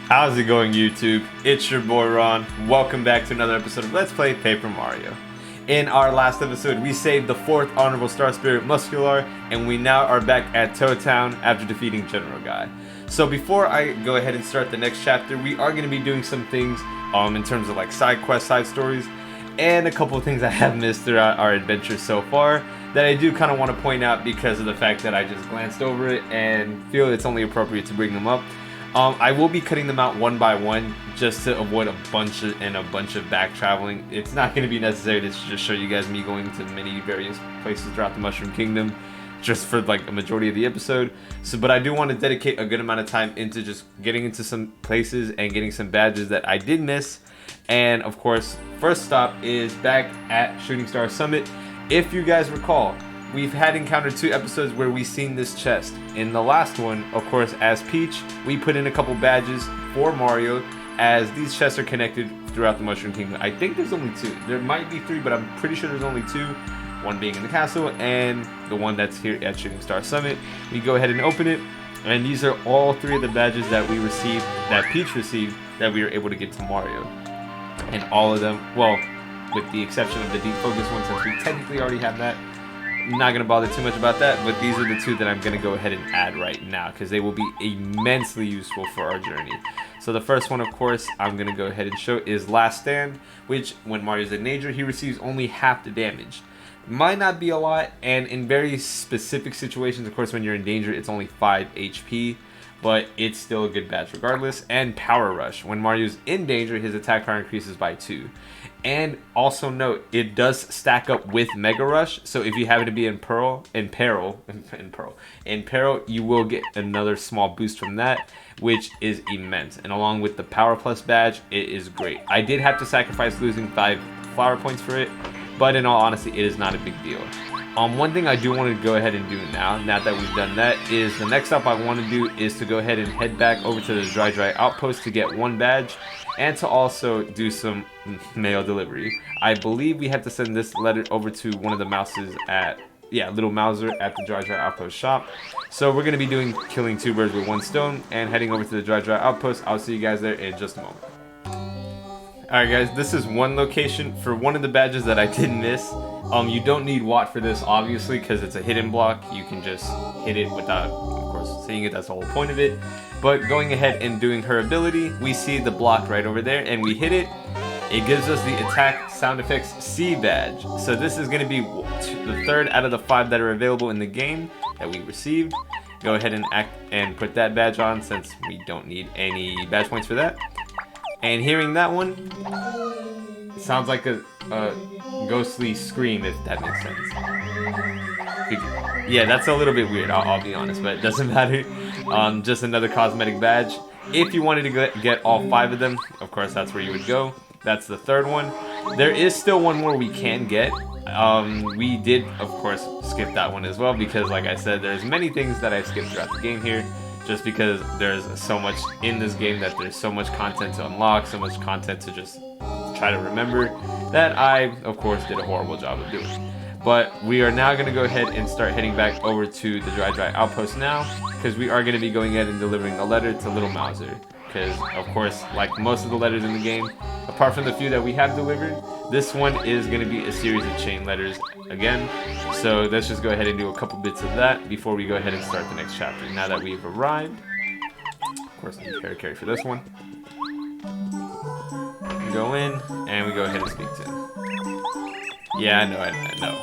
How's it going, YouTube? It's your boy Ron. Welcome back to another episode of Let's Play Paper Mario. In our last episode, we saved the 4th Honorable Star Spirit Muscular, and we now are back at Toad Town after defeating General Guy. So before I go ahead and start the next chapter, we are going to be doing some things in terms of like side quests, side stories, and a couple of things I have missed throughout our adventure so far that I do kind of want to point out because of the fact that I just glanced over it and feel it's only appropriate to bring them up. I will be cutting them out one by one just to avoid a bunch of back traveling. It's not going to be necessary to just show you guys me going to many various places throughout the Mushroom Kingdom just for like a majority of the episode. But I do want to dedicate a good amount of time into just getting into some places and getting some badges that I did miss. And of course, first stop is back at Shooting Star Summit. If you guys recall, we've had encountered 2 episodes where we've seen this chest. In the last one, of course, as Peach, we put in a couple badges for Mario, as these chests are connected throughout the Mushroom Kingdom. I think there's only 2. There might be 3, but I'm pretty sure there's only 2. One being in the castle, and the one that's here at Shooting Star Summit. We go ahead and open it, and these are all 3 of the badges that we received, that Peach received, that we were able to get to Mario. And all of them, well, with the exception of the Deep Focus one, since we technically already have that, not going to bother too much about that, but these are the 2 that I'm going to go ahead and add right now because they will be immensely useful for our journey. So the first one, of course, I'm going to go ahead and show is Last Stand, which when Mario's in danger, he receives only half the damage. Might not be a lot, and in very specific situations, of course, when you're in danger, it's only 5 HP, but it's still a good badge regardless. And Power Rush, when Mario's in danger, his attack power increases by 2. And also note, it does stack up with Mega Rush, so if you happen to be in peril, you will get another small boost from that, which is immense. And along with the Power Plus badge, it is great. I did have to sacrifice losing 5 flower points for it, but in all honesty, it is not a big deal. One thing I do want to go ahead and do now that we've done that, is the next step I want to do is to go ahead and head back over to the Dry Outpost to get 1 badge, and to also do some mail delivery. I believe we have to send this letter over to one of the mouses at, Little Mouser at the Dry Outpost shop. So we're going to be killing 2 birds with 1 stone and heading over to the Dry Outpost. I'll see you guys there in just a moment. Alright guys, this is one location for one of the badges that I did miss. You don't need Watt for this, obviously, because it's a hidden block. You can just hit it without, of course, seeing it. That's the whole point of it. But going ahead and doing her ability, we see the block right over there, and we hit it. It gives us the Attack Sound Effects C badge. So this is going to be the 3rd out of the 5 that are available in the game that we received. Go ahead and put that badge on, since we don't need any badge points for that. And hearing that one, it sounds like a ghostly scream, if that makes sense. Yeah, that's a little bit weird, I'll be honest, but it doesn't matter. Just another cosmetic badge. If you wanted to get all 5 of them, of course, that's where you would go. That's the 3rd one. There is still one more we can get. We did, of course, skip that one as well, because like I said, there's many things that I've skipped throughout the game here. Just because there's so much in this game, that there's so much content to unlock, so much content to just try to remember, that I, of course, did a horrible job of doing. But we are now going to go ahead and start heading back over to the Dry Outpost now, because we are going to be going ahead and delivering a letter to Little Mouser. Because, of course, like most of the letters in the game, apart from the few that we have delivered, this one is going to be a series of chain letters again. So let's just go ahead and do a couple bits of that before we go ahead and start the next chapter. Now that we've arrived, of course, I need carry for this one. We go in, and we go ahead and speak to him. Yeah, I know.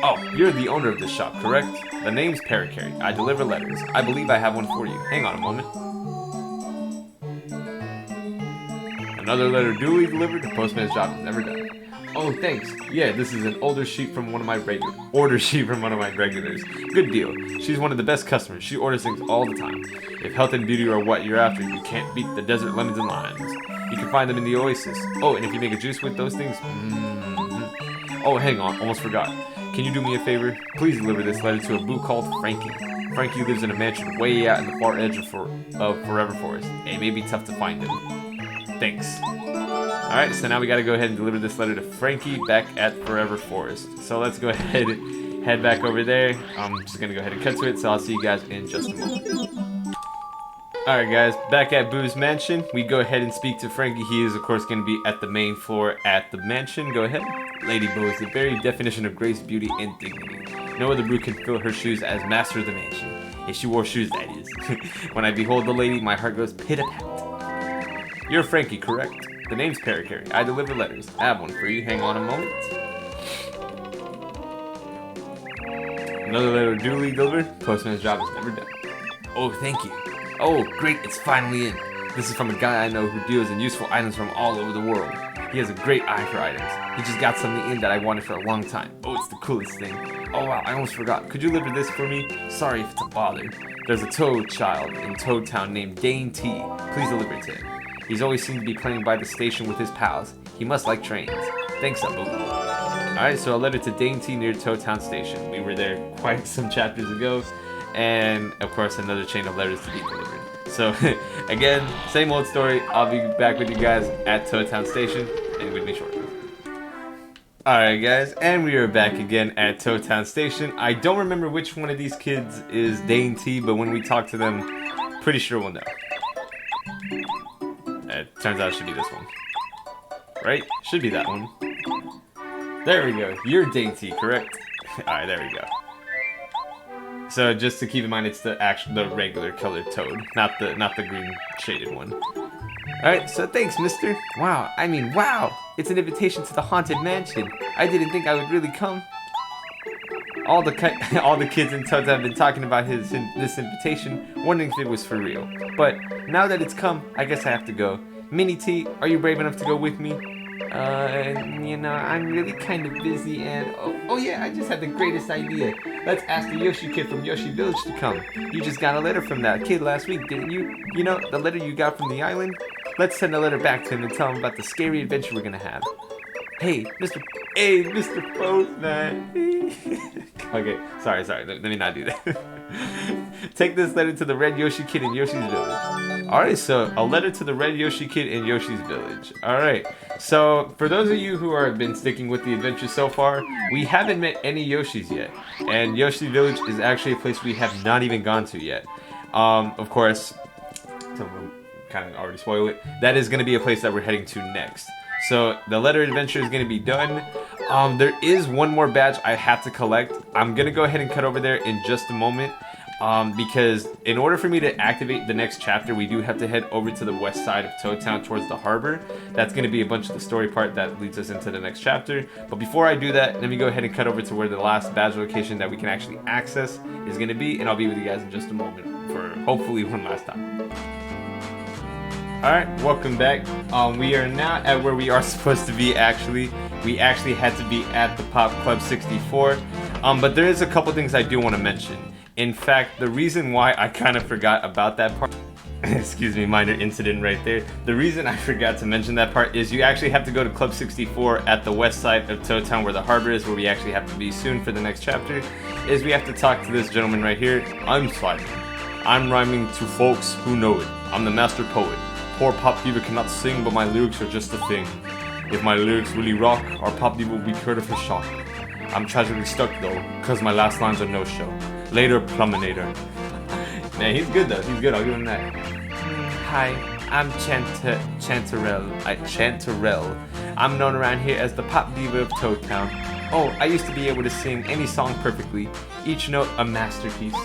Oh, you're the owner of this shop, correct? The name's Paracarry. I deliver letters. I believe I have one for you. Hang on a moment. Another letter duly delivered. The postman's job is never done. Oh, thanks. Yeah, this is an order sheet from one of my regulars. Good deal. She's one of the best customers. She orders things all the time. If health and beauty are what you're after, you can't beat the desert lemons and limes. You can find them in the oasis. Oh, and if you make a juice with those things, Oh, hang on, almost forgot. Can you do me a favor? Please deliver this letter to a boo called Frankie. Frankie lives in a mansion way out in the far edge of Forever Forest. It may be tough to find him. Thanks. Alright, so now we gotta go ahead and deliver this letter to Frankie back at Forever Forest. So let's go ahead and head back over there. I'm just gonna go ahead and cut to it, so I'll see you guys in just a moment. Alright guys, back at Boo's mansion. We go ahead and speak to Frankie. He is of course going to be at the main floor at the mansion. Go ahead. Lady Boo is the very definition of grace, beauty, and dignity. No other brew can fill her shoes as master of the mansion. If she wore shoes, that is. When I behold the lady, my heart goes pit-a-pat. You're Frankie, correct? The name's Paracarry. I deliver letters. I have one for you. Hang on a moment. Another letter duly delivered. Postman's job is never done. Oh, thank you. Oh, great, it's finally in. This is from a guy I know who deals in useful items from all over the world. He has a great eye for items. He just got something in that I wanted for a long time. Oh, it's the coolest thing. Oh wow, I almost forgot. Could you deliver this for me? Sorry if it's a bother. There's a Toad child in Toad Town named Dane T. Please deliver it to him. He's always seemed to be playing by the station with his pals. He must like trains. Thanks, Abu. Alright, so a letter to Dane T near Toad Town Station. We were there quite some chapters ago. And of course another chain of letters to be delivered. So again, same old story. I'll be back with you guys at Toad Town Station and with me shortly. Alright guys, and we are back again at Toad Town Station. I don't remember which one of these kids is Dane T, but when we talk to them, pretty sure we'll know. It turns out it should be this one. Right? Should be that one. There we go. You're Dane T, correct? Alright, there we go. So just to keep in mind, it's the regular colored toad, not the green shaded one. Alright, so thanks, mister. Wow, I mean, wow! It's an invitation to the haunted mansion. I didn't think I would really come. All the kids in Toads have been talking about this invitation, wondering if it was for real. But now that it's come, I guess I have to go. Minnie T, are you brave enough to go with me? You know, I'm really kind of busy and... Oh yeah, I just had the greatest idea. Let's ask the Yoshi kid from Yoshi Village to come. You just got a letter from that kid last week, didn't you? You know, the letter you got from the island? Let's send a letter back to him and tell him about the scary adventure we're gonna have. Hey, Mr. Postman. Okay, sorry, let me not do that. Take this letter to the Red Yoshi Kid in Yoshi's Village. Alright, so a letter to the Red Yoshi Kid in Yoshi's Village. Alright, so for those of you who have been sticking with the adventure so far, we haven't met any Yoshis yet. And Yoshi Village is actually a place we have not even gone to yet. Of course, to kind of already spoil it, that is going to be a place that we're heading to next. So the letter adventure is going to be done. There is one more badge I have to collect. I'm going to go ahead and cut over there in just a moment. Because in order for me to activate the next chapter, we do have to head over to the west side of Toad Town towards the harbor. That's going to be a bunch of the story part that leads us into the next chapter. But before I do that, let me go ahead and cut over to where the last badge location that we can actually access is going to be. And I'll be with you guys in just a moment for hopefully one last time. Alright, welcome back. We are now at where we are supposed to be actually. We actually had to be at the Pop Club 64. But there is a couple things I do want to mention. In fact, the reason why I kind of forgot about that part, excuse me, minor incident right there. The reason I forgot to mention that part is you actually have to go to Club 64 at the west side of Toad Town where the harbor is, where we actually have to be soon for the next chapter, is we have to talk to this gentleman right here. I'm Simon. I'm rhyming to folks who know it. I'm the master poet. Poor pop diva cannot sing, but my lyrics are just a thing. If my lyrics really rock, our pop diva will be cured of his shock. I'm tragically stuck though, cause my last lines are no-show. Later, Pluminator. Man, he's good though. He's good. I'll give him that. Hi, I'm Chanterelle. Chanterelle. I'm known around here as the pop diva of Toad Town. Oh, I used to be able to sing any song perfectly. Each note a masterpiece.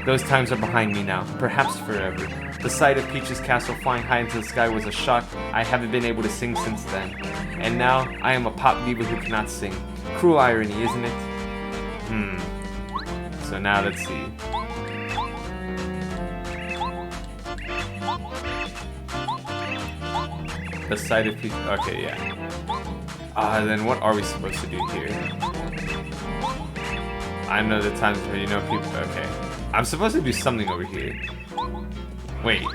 Those times are behind me now, perhaps forever. The sight of Peach's castle flying high into the sky was a shock. I haven't been able to sing since then. And now, I am a pop diva who cannot sing. Cruel irony, isn't it? So now let's see. The sight of Peach. Okay, yeah. Then what are we supposed to do here? I know the times where you know people. Okay. I'm supposed to do something over here. Wait.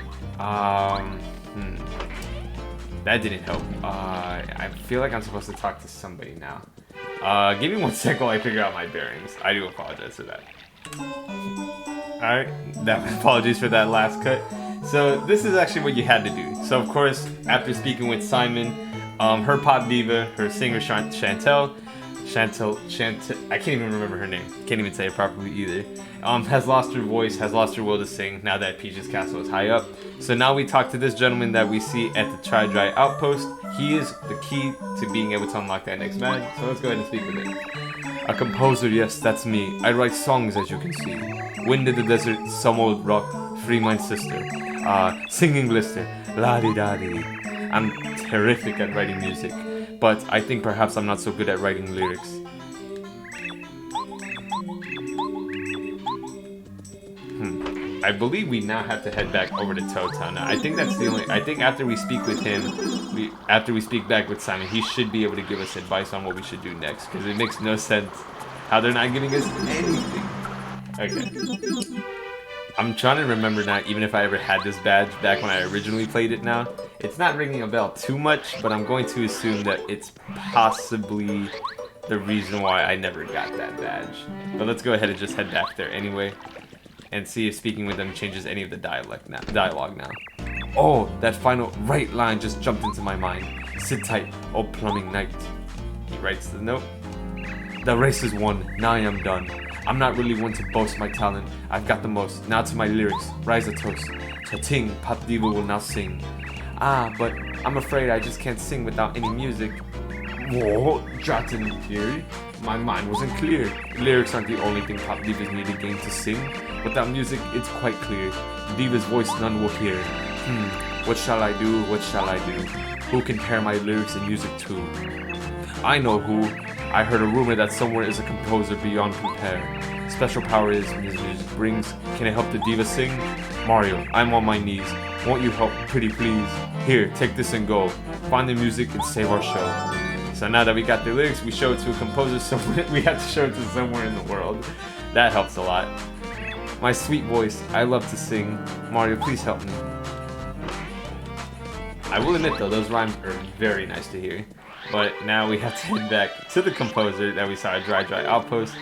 That didn't help. I feel like I'm supposed to talk to somebody now. Give me 1 second while I figure out my bearings. I do apologize for that. Alright, apologies for that last cut. So this is actually what you had to do. So of course, after speaking with Simon, her pop diva, her singer Chanterelle, I can't even remember her name. Can't even say it properly either. Has lost her voice, has lost her will to sing now that Peach's castle is high up. So now we talk to this gentleman that we see at the Dry outpost. He is the key to being able to unlock that next badge. So let's go ahead and speak with him. A composer, yes, that's me. I write songs, as you can see. Wind in the desert, some old rock, free my sister. Singing blister, la-di-da-di. I'm terrific at writing music, but I think perhaps I'm not so good at writing lyrics. I believe we now have to head back over to Toad Town. Now, I think that's the only. I think after we speak with him, after we speak back with Simon, he should be able to give us advice on what we should do next. Because it makes no sense how they're not giving us anything. Okay. I'm trying to remember now, even if I ever had this badge back when I originally played it now. It's not ringing a bell too much, but I'm going to assume that it's possibly the reason why I never got that badge. But let's go ahead and just head back there anyway. And see if speaking with them changes any of the dialogue now. Oh, that final right line just jumped into my mind. Sit tight, oh plumbing knight. He writes the note. The race is won, now I am done. I'm not really one to boast my talent. I've got the most. Now to my lyrics, rise a toast. Cha-ting, Pop Diva will now sing. But I'm afraid I just can't sing without any music. Whoa, Jottin here. My mind wasn't clear. Lyrics aren't the only thing Pop Divas need to gain to sing. Without music, it's quite clear. Diva's voice none will hear. What shall I do? What shall I do? Who can pair my lyrics and music to? I know who. I heard a rumor that somewhere is a composer beyond compare. Special power is his music brings. Can it help the diva sing? Mario, I'm on my knees. Won't you help, pretty please? Here, take this and go. Find the music and save our show. So now that we got the lyrics, we show it to a composer somewhere. We have to show it to somewhere in the world. That helps a lot. My sweet voice, I love to sing. Mario, please help me. I will admit though, those rhymes are very nice to hear. But now we have to head back to the composer that we saw at Dry Outpost.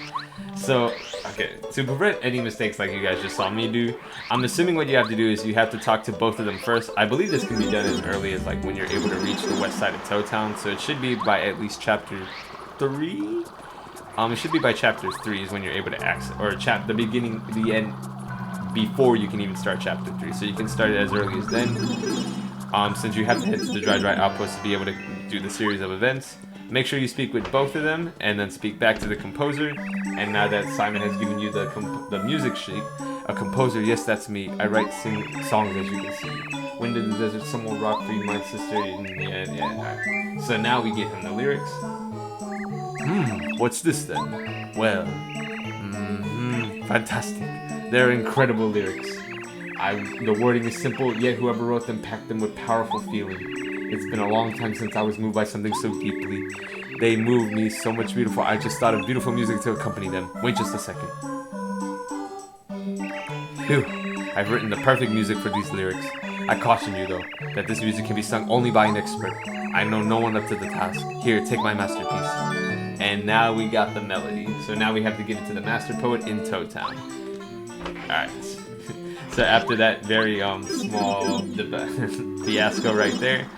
So, okay, to prevent any mistakes like you guys just saw me do, I'm assuming what you have to do is you have to talk to both of them first. I believe this can be done as early as like when you're able to reach the west side of Toad Town, so it should be by at least chapter 3? It should be by chapter 3 is when you're able to access, or the beginning, the end, before you can even start chapter 3. So you can start it as early as then. Since you have to head to the Dry Outpost to be able to do the series of events. Make sure you speak with both of them, and then speak back to the composer. And now that Simon has given you the music sheet, a composer, yes, that's me. I write songs, as you can see. Wind in the desert, some will rock for you, my sister. Yeah. Right. So now we give him the lyrics. What's this then? Well, fantastic. They're incredible lyrics. The wording is simple, yet whoever wrote them packed them with powerful feeling. It's been a long time since I was moved by something so deeply. They moved me so much beautiful. I just thought of beautiful music to accompany them. Wait just a second. Phew. I've written the perfect music for these lyrics. I caution you though, that this music can be sung only by an expert. I know no one up to the task. Here, take my masterpiece. And now we got the melody. So now we have to give it to the master poet in Toad Town. Alright. So after that very small fiasco right there,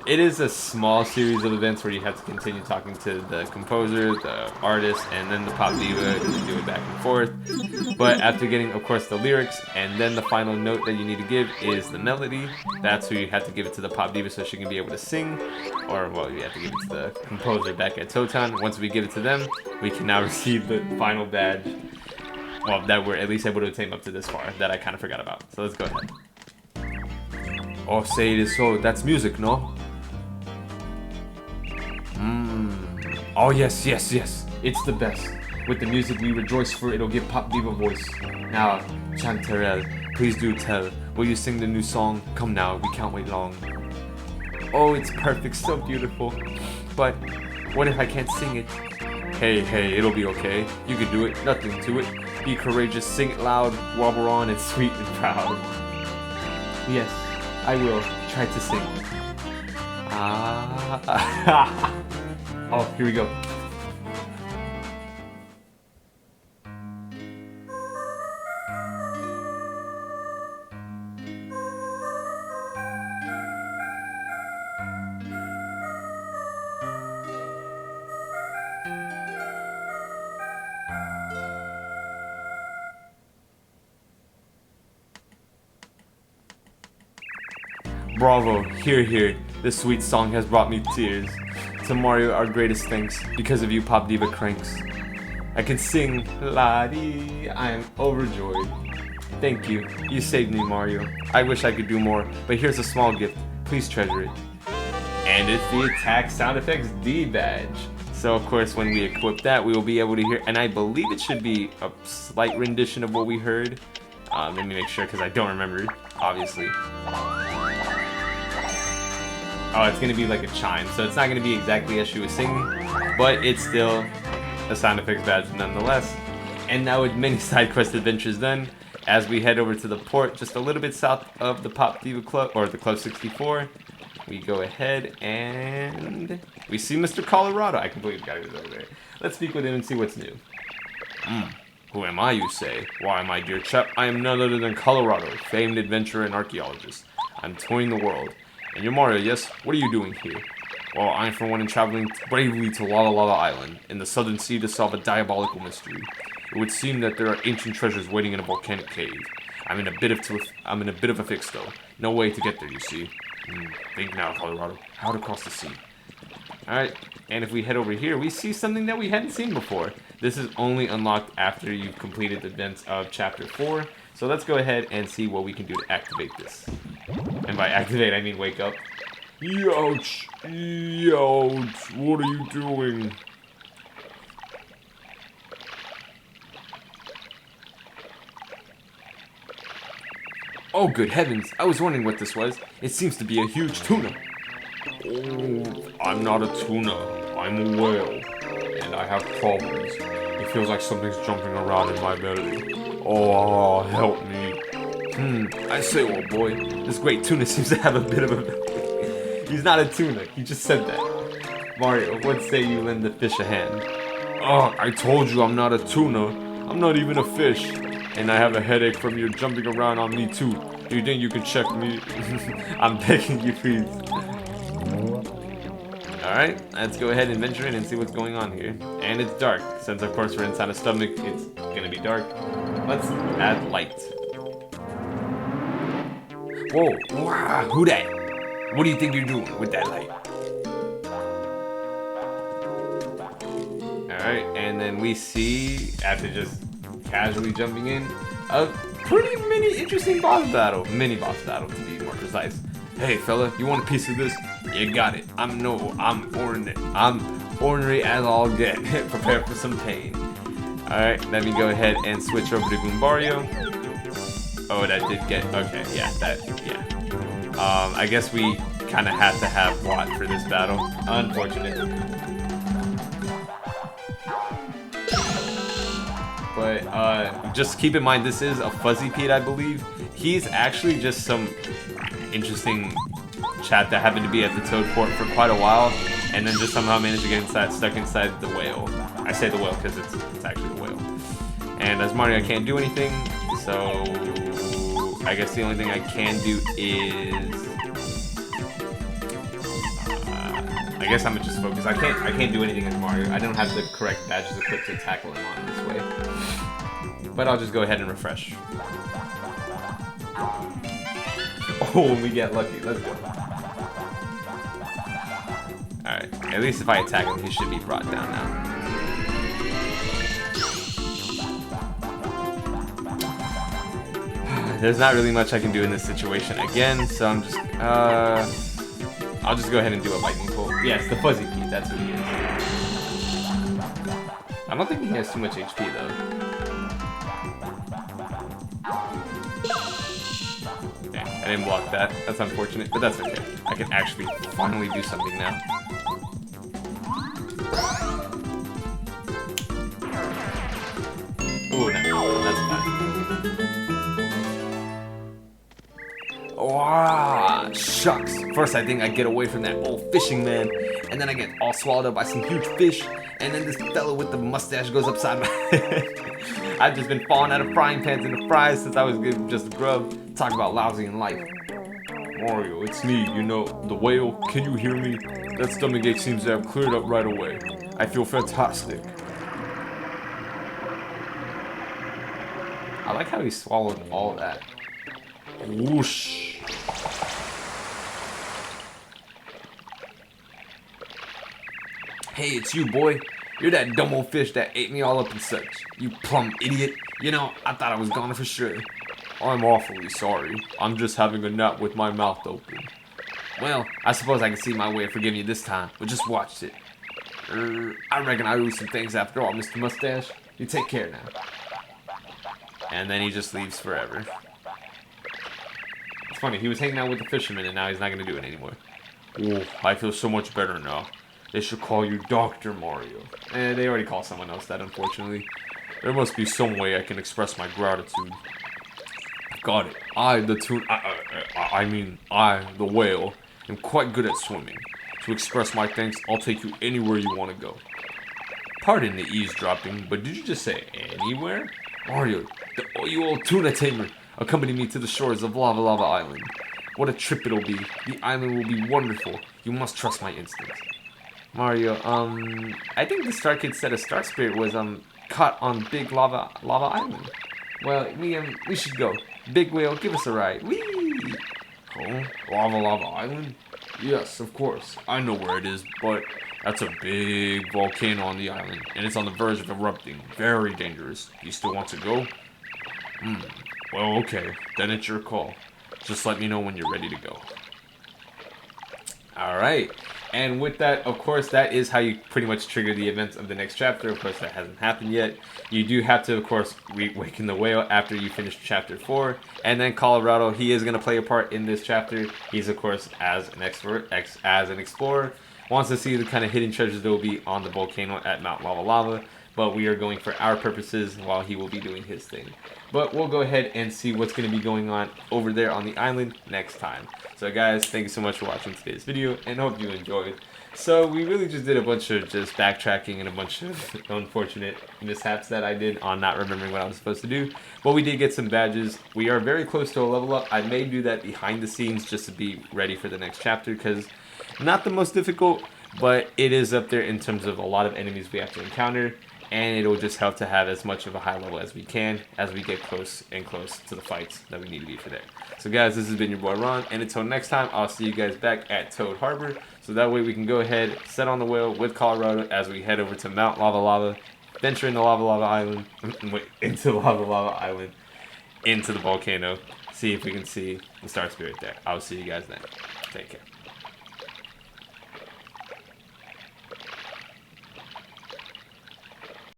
it is a small series of events where you have to continue talking to the composer, the artist, and then the pop diva, and you do it back and forth. But after getting, of course, the lyrics, and then the final note that you need to give is the melody. That's who you have to give it to the pop diva so she can be able to sing. Or, well, you have to give it to the composer back at Toad Town. Once we give it to them, we can now receive the final badge. Well, that we're at least able to attain up to this far, that I kind of forgot about. So let's go ahead. Oh, say it is so. That's music, no? Oh, yes. It's the best. With the music we rejoice for, it'll give Pop Diva voice. Now, Chanterelle, please do tell. Will you sing the new song? Come now, we can't wait long. Oh, it's perfect, so beautiful. But, what if I can't sing it? Hey, it'll be okay. You can do it, nothing to it. Be courageous, sing it loud, wobble on, and sweet and proud. Yes, I will try to sing. Oh, here we go. Bravo, hear, hear. This sweet song has brought me tears. To Mario, our greatest thanks. Because of you, Pop Diva cranks. I can sing, la-dee. I am overjoyed. Thank you. You saved me, Mario. I wish I could do more, but here's a small gift. Please treasure it. And it's the attack sound effects D badge. So of course when we equip that we will be able to hear, and I believe it should be a slight rendition of what we heard. Let me make sure because I don't remember, obviously. Oh, it's going to be like a chime, so it's not going to be exactly as she was singing, but it's still a sound effects badge nonetheless. And now with many side quest adventures done, as we head over to the port just a little bit south of the Pop Diva Club, or the Club 64, we go ahead and we see Mr. Colorado. I completely got it over there. Let's speak with him and see what's new. Who am I, you say? Why, my dear chap, I am none other than Colorado, famed adventurer and archaeologist. I'm touring the world. And you're Mario, yes? What are you doing here? Well, I'm for one in traveling bravely to Lavalava Island, in the southern sea to solve a diabolical mystery. It would seem that there are ancient treasures waiting in a volcanic cave. I'm in a bit of a fix, though. No way to get there, you see. Think now, Colorado. How to cross the sea. Alright, and if we head over here, we see something that we hadn't seen before. This is only unlocked after you've completed the events of Chapter 4. So let's go ahead and see what we can do to activate this. And by activate, I mean wake up. Youch! Youch! What are you doing? Oh, good heavens! I was wondering what this was. It seems to be a huge tuna. Oh, I'm not a tuna. I'm a whale. And I have problems. It feels like something's jumping around in my belly. Oh, help me. I say, old boy, this great tuna seems to have a bit of a... He's not a tuna. He just said that. Mario, what say you lend the fish a hand? Oh, I told you I'm not a tuna. I'm not even a fish. And I have a headache from your jumping around on me too. Do you think you can check me? I'm begging you, please. Alright, let's go ahead and venture in and see what's going on here. And it's dark. Since of course we're inside a stomach, it's gonna be dark. Let's add light. Whoa, wow, who that? What do you think you're doing with that light? Alright, and then we see, after just casually jumping in, a pretty interesting boss battle. Mini boss battle, to be more precise. Hey fella, you want a piece of this? You got it. I'm ornery as all get. Prepare for some pain. Alright, let me go ahead and switch over to Goombario. Oh, that did get, okay, yeah. I guess we kind of have to have Watt for this battle. Unfortunate. But just keep in mind, this is a Fuzzy Pete, I believe. He's actually just some interesting chap that happened to be at the Toad Port for quite a while, and then just somehow managed to get stuck inside the whale. I say the whale because it's actually the whale. And as Mario, I can't do anything, so I guess the only thing I can do is I guess I'm gonna just focus. I can't do anything as Mario. I don't have the correct badges equipped to tackle him on this way. But I'll just go ahead and refresh. Oh, we get lucky. Let's go. Alright, at least if I attack him, he should be brought down now. There's not really much I can do in this situation again, so I'm just, I'll just go ahead and do a lightning bolt. Yes, the Fuzzy Pete, that's who he is. I don't think he has too much HP though. Okay, I didn't block that. That's unfortunate, but that's okay. I can actually finally do something now. Ooh, no, that's fine. Wow, shucks. First I think I get away from that old fishing man, and then I get all swallowed up by some huge fish, and then this fella with the mustache goes upside my head. I've just been falling out of frying pans into fries since I was just a grub. Talk about lousy in life. Mario, it's me, you know, the whale. Can you hear me? That stomachache seems to have cleared up right away. I feel fantastic. I like how he swallowed all that. Whoosh. Hey, it's you, boy. You're that dumb old fish that ate me all up and such. You plumb idiot. You know, I thought I was gone for sure. I'm awfully sorry. I'm just having a nap with my mouth open. Well, I suppose I can see my way of forgiving you this time, but just watch it. I reckon I owe some things after all, Mr. Mustache. You take care now. And then he just leaves forever. It's funny, he was hanging out with the fisherman and now he's not going to do it anymore. Oh, I feel so much better now. They should call you Dr. Mario. They already call someone else that, unfortunately. There must be some way I can express my gratitude. Got it. I, the whale, am quite good at swimming. To express my thanks, I'll take you anywhere you want to go. Pardon the eavesdropping, but did you just say anywhere? Mario, you old tuna tamer, accompany me to the shores of Lavalava Island. What a trip it'll be. The island will be wonderful. You must trust my instincts. Mario, I think the Star Kid said a Star Spirit was, caught on Big Lava Island. Well, we should go. Big Whale, give us a ride. Whee! Oh, Lava Island? Yes, of course. I know where it is, but that's a big volcano on the island, and it's on the verge of erupting. Very dangerous. You still want to go? Well, okay. Then it's your call. Just let me know when you're ready to go. Alright. And with that, of course, that is how you pretty much trigger the events of the next chapter. Of course, that hasn't happened yet. You do have to, of course, waken the whale after you finish chapter 4. And then Colorado, he is going to play a part in this chapter. He's, of course, as an explorer, wants to see the kind of hidden treasures that will be on the volcano at Mount Lavalava. But we are going for our purposes while he will be doing his thing. But we'll go ahead and see what's going to be going on over there on the island next time. So guys, thank you so much for watching today's video and hope you enjoyed. So we really just did a bunch of just backtracking and a bunch of unfortunate mishaps that I did on not remembering what I was supposed to do. But we did get some badges. We are very close to a level up. I may do that behind the scenes just to be ready for the next chapter because not the most difficult, but it is up there in terms of a lot of enemies we have to encounter. And it'll just help to have as much of a high level as we can as we get close and close to the fights that we need to be for that. So guys, this has been your boy Ron, and until next time, I'll see you guys back at Toad Harbor. So that way we can go ahead, set on the whale with Colorado as we head over to Mount Lavalava, venture into Lavalava Island, into Lavalava Island, into the volcano, see if we can see the Star Spirit there. I'll see you guys then. Take care.